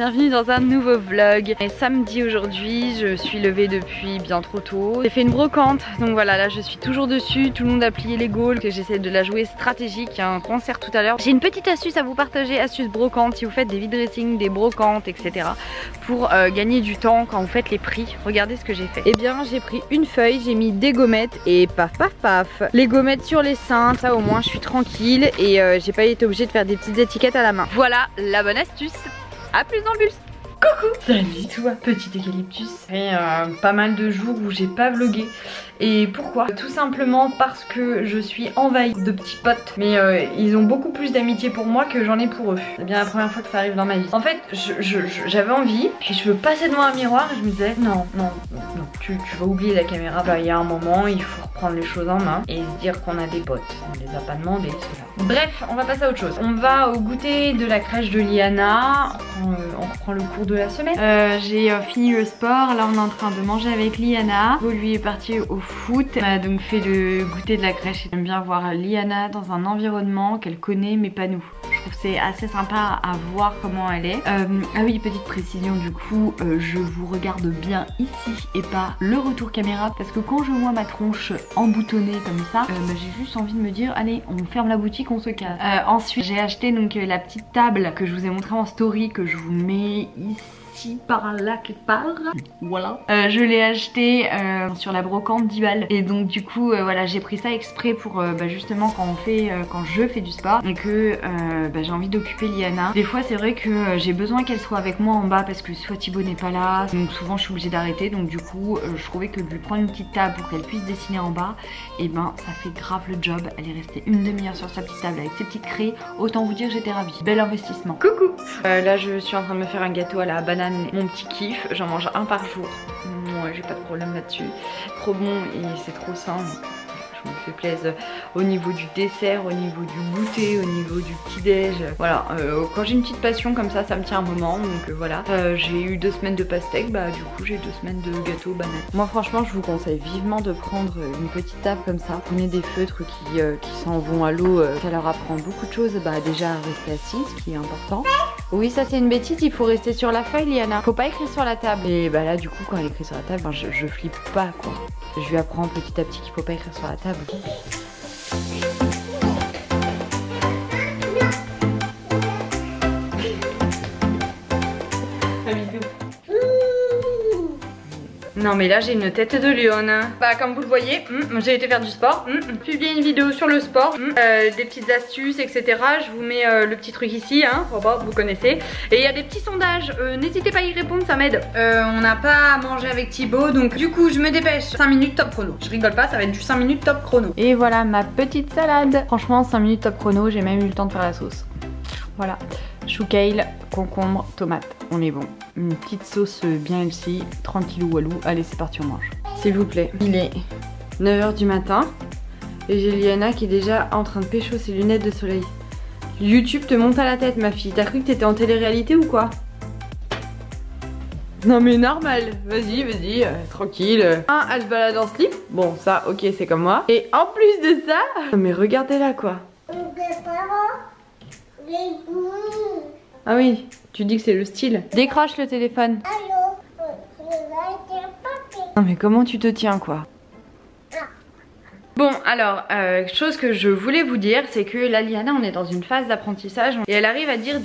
bienvenue dans un nouveau vlog. Et samedi aujourd'hui, je suis levée depuis bien trop tôt. J'ai fait une brocante, donc voilà, là je suis toujours dessus. Tout le monde a plié les gaules, que j'essaie de la jouer stratégique. Il y a un concert tout à l'heure. J'ai une petite astuce à vous partager, astuce brocante, si vous faites des vide dressing, des brocantes, etc. pour gagner du temps quand vous faites les prix. Regardez ce que j'ai fait. Eh bien, j'ai pris une feuille, j'ai mis des gommettes et paf paf paf. Les gommettes sur les seins, ça au moins je suis tranquille et j'ai pas été obligée de faire des petites étiquettes à la main. Voilà la bonne astuce. A plus dans le bus. Coucou. Salut toi, petit eucalyptus. Et pas mal de jours où j'ai pas vlogué. Et pourquoi? Tout simplement parce que je suis envahie de petits potes. Mais ils ont beaucoup plus d'amitié pour moi que j'en ai pour eux. C'est bien la première fois que ça arrive dans ma vie. En fait, j'avais envie, puis je me passais devant un miroir et je me disais non, tu vas oublier la caméra. Bah, il y a un moment, il faut reprendre les choses en main et se dire qu'on a des potes. On les a pas demandé, ceux-là. Bref, on va passer à autre chose. On va au goûter de la crèche de Liana. On reprend le cours de la semaine. J'ai fini le sport. Là, on est en train de manger avec Liana. Lui est parti au foot. On a donc fait le goûter de la crèche. J'aime bien voir Liana dans un environnement qu'elle connaît mais pas nous. Je trouve c'est assez sympa à voir comment elle est. Ah oui, petite précision du coup, je vous regarde bien ici et pas le retour caméra parce que quand je vois ma tronche emboutonnée comme ça, j'ai juste envie de me dire allez, on ferme la boutique, on se casse. Ensuite, j'ai acheté donc la petite table que je vous ai montré en story que je vous mets ici. Par là quelque part, voilà. Je l'ai acheté sur la brocante 10 balles et donc du coup voilà, j'ai pris ça exprès pour justement quand je fais du sport et que j'ai envie d'occuper Liana. Des fois c'est vrai que j'ai besoin qu'elle soit avec moi en bas parce que soit Thibaut n'est pas là, donc souvent je suis obligée d'arrêter, donc du coup je trouvais que de lui prendre une petite table pour qu'elle puisse dessiner en bas, et ça fait grave le job. Elle est restée une demi-heure sur sa petite table avec ses petites craies, autant vous dire j'étais ravie. Bel investissement. Coucou. Là je suis en train de me faire un gâteau à la banane. Mon petit kiff, j'en mange un par jour. Moi j'ai pas de problème là-dessus. Trop bon et c'est trop sain. Je me fais plaisir au niveau du dessert, au niveau du goûter, au niveau du petit-déj. Voilà, quand j'ai une petite passion comme ça me tient un moment. Donc voilà, j'ai eu 2 semaines de pastèque, du coup j'ai 2 semaines de gâteau banane. Moi franchement je vous conseille vivement de prendre une petite table comme ça. Prenez des feutres qui s'en vont à l'eau, ça leur apprend beaucoup de choses. Déjà à rester assis, ce qui est important. Oui, ça c'est une bêtise, il faut rester sur la feuille Liana. Faut pas écrire sur la table. Et là du coup quand elle écrit sur la table, je flippe pas quoi. Je lui apprends petit à petit qu'il faut pas écrire sur la table. Non mais là j'ai une tête de lionne. Comme vous le voyez, j'ai été faire du sport, publier une vidéo sur le sport, des petites astuces etc. Je vous mets le petit truc ici, vous connaissez. Et il y a des petits sondages, n'hésitez pas à y répondre, ça m'aide. On n'a pas à manger avec Thibaut, donc du coup je me dépêche. 5 minutes top chrono, je rigole pas, ça va être du 5 minutes top chrono. Et voilà ma petite salade. Franchement 5 minutes top chrono, j'ai même eu le temps de faire la sauce. Voilà, chou kale, concombre, tomate, on est bon. Une petite sauce bien healthy, tranquillou walou. Allez c'est parti, on mange. S'il vous plaît, il est 9 h du matin et j'ai Liana qui est déjà en train de pécho ses lunettes de soleil. YouTube te monte à la tête ma fille, t'as cru que t'étais en télé-réalité ou quoi? Non mais normal, vas-y, tranquille. Elle se balade en slip, bon ça ok c'est comme moi. Et en plus de ça, mais regardez là quoi. Ah oui, tu dis que c'est le style. Décroche le téléphone. Non mais comment tu te tiens quoi? Bon alors, chose que je voulais vous dire, c'est que là Liana on est dans une phase d'apprentissage et elle arrive à dire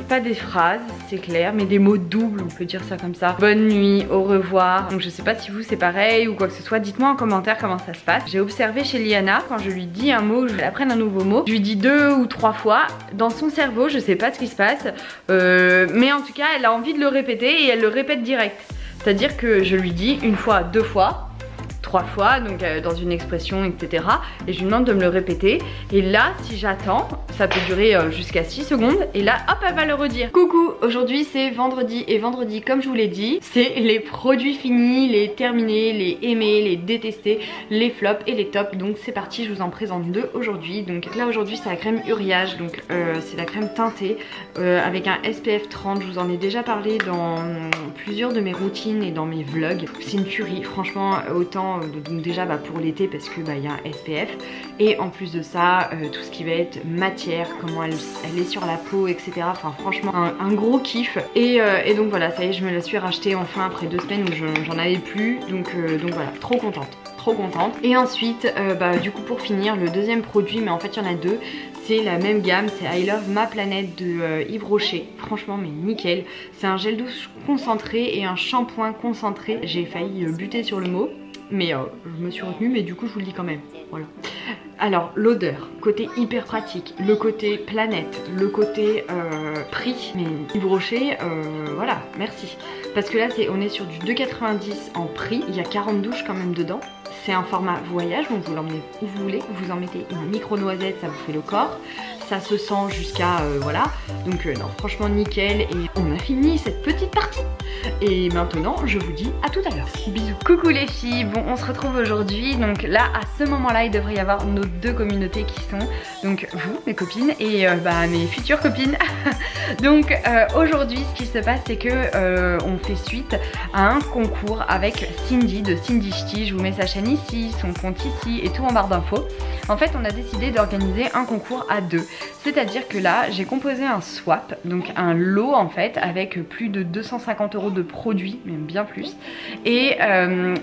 pas des phrases, c'est clair, mais des mots doubles, on peut dire ça comme ça. Bonne nuit, au revoir. Donc je sais pas si vous c'est pareil ou quoi que ce soit, dites-moi en commentaire comment ça se passe. J'ai observé chez Liana, quand je lui dis un mot, je vais apprendre un nouveau mot, je lui dis 2 ou 3 fois, dans son cerveau, je sais pas ce qui se passe, mais en tout cas elle a envie de le répéter et elle le répète direct. C'est-à-dire que je lui dis 1 fois, 2 fois, 3 fois, donc dans une expression, etc. Et je lui demande de me le répéter. Et là, si j'attends, ça peut durer jusqu'à 6 secondes. Et là, hop, elle va le redire. Coucou, aujourd'hui c'est vendredi. Et vendredi, comme je vous l'ai dit, c'est les produits finis, les terminés, les aimés, les détestés, les flops et les tops. Donc c'est parti, je vous en présente 2 aujourd'hui. Donc là, aujourd'hui, c'est la crème Uriage. Donc c'est la crème teintée avec un SPF 30. Je vous en ai déjà parlé dans plusieurs de mes routines et dans mes vlogs. C'est une tuerie, franchement, autant donc déjà pour l'été parce que y a un SPF, et en plus de ça tout ce qui va être matière, comment elle est sur la peau, etc. Enfin franchement un gros kiff, et donc voilà, ça y est, je me la suis rachetée enfin après 2 semaines où j'en avais plus, donc voilà, trop contente. Et ensuite du coup pour finir, le deuxième produit, mais en fait il y en a deux, c'est la même gamme, c'est I Love Ma Planète de Yves Rocher. Franchement mais nickel, c'est un gel douche concentré et un shampoing concentré. J'ai failli buter sur le mot, mais je me suis retenue, mais du coup je vous le dis quand même, voilà. Alors l'odeur, côté hyper pratique, le côté planète, le côté prix, mais Yves Rocher, voilà, merci. Parce que là on est sur du 2,90 en prix, il y a 40 douches quand même dedans. C'est un format voyage, donc vous l'emmenez où vous voulez, vous en mettez une micro noisette, ça vous fait le corps. Ça se sent jusqu'à voilà, donc non franchement nickel, et on a fini cette petite partie. Et maintenant je vous dis à tout à l'heure. Bisous. Coucou les filles, bon on se retrouve aujourd'hui, donc là à ce moment là il devrait y avoir nos deux communautés qui sont donc vous mes copines et mes futures copines. Donc aujourd'hui ce qui se passe c'est que on fait suite à un concours avec Cindy de Cindy Ch'ti. Je vous mets sa chaîne ici, son compte ici et tout en barre d'infos. En fait on a décidé d'organiser un concours à deux. C'est-à-dire que là j'ai composé un swap, donc un lot en fait avec plus de 250 € de produits, même bien plus, et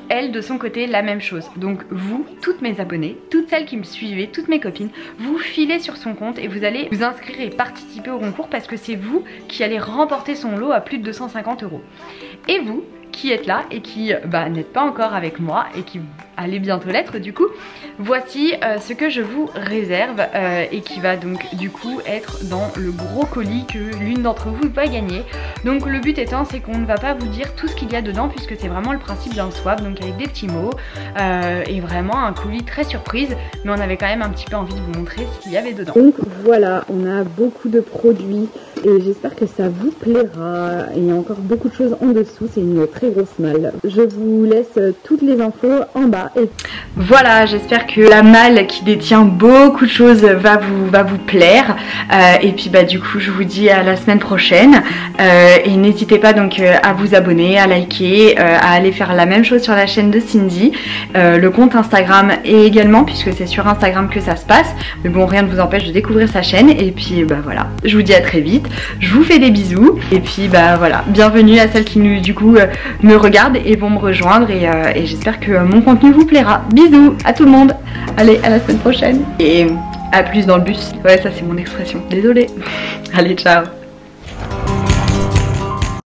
elle de son côté la même chose. Donc vous, toutes mes abonnées, toutes celles qui me suivaient, toutes mes copines, vous filez sur son compte et vous allez vous inscrire et participer au concours parce que c'est vous qui allez remporter son lot à plus de 250 €. Et vous qui êtes là et qui n'êtes pas encore avec moi et qui allez bientôt l'être du coup, voici ce que je vous réserve et qui va donc du coup être dans le gros colis que l'une d'entre vous va gagner. Donc le but étant c'est qu'on ne va pas vous dire tout ce qu'il y a dedans puisque c'est vraiment le principe d'un swap, donc avec des petits mots et vraiment un colis très surprise, mais on avait quand même un petit peu envie de vous montrer ce qu'il y avait dedans. Donc voilà, on a beaucoup de produits et j'espère que ça vous plaira. Il y a encore beaucoup de choses en dessous, c'est une très grosse malle. Je vous laisse toutes les infos en bas. Et voilà, j'espère que la malle qui détient beaucoup de choses va vous plaire. Et puis du coup je vous dis à la semaine prochaine. Et n'hésitez pas donc à vous abonner, à liker, à aller faire la même chose sur la chaîne de Cindy. Le compte Instagram et également, puisque c'est sur Instagram que ça se passe. Mais bon, rien ne vous empêche de découvrir sa chaîne. Et puis voilà, je vous dis à très vite. Je vous fais des bisous. Et puis voilà, bienvenue à celles qui du coup me regardent et vont me rejoindre. Et j'espère que mon contenu vous plaira. Bisous à tout le monde. Allez, à la semaine prochaine. Et à plus dans le bus. Ouais, ça c'est mon expression. Désolée. Allez, ciao.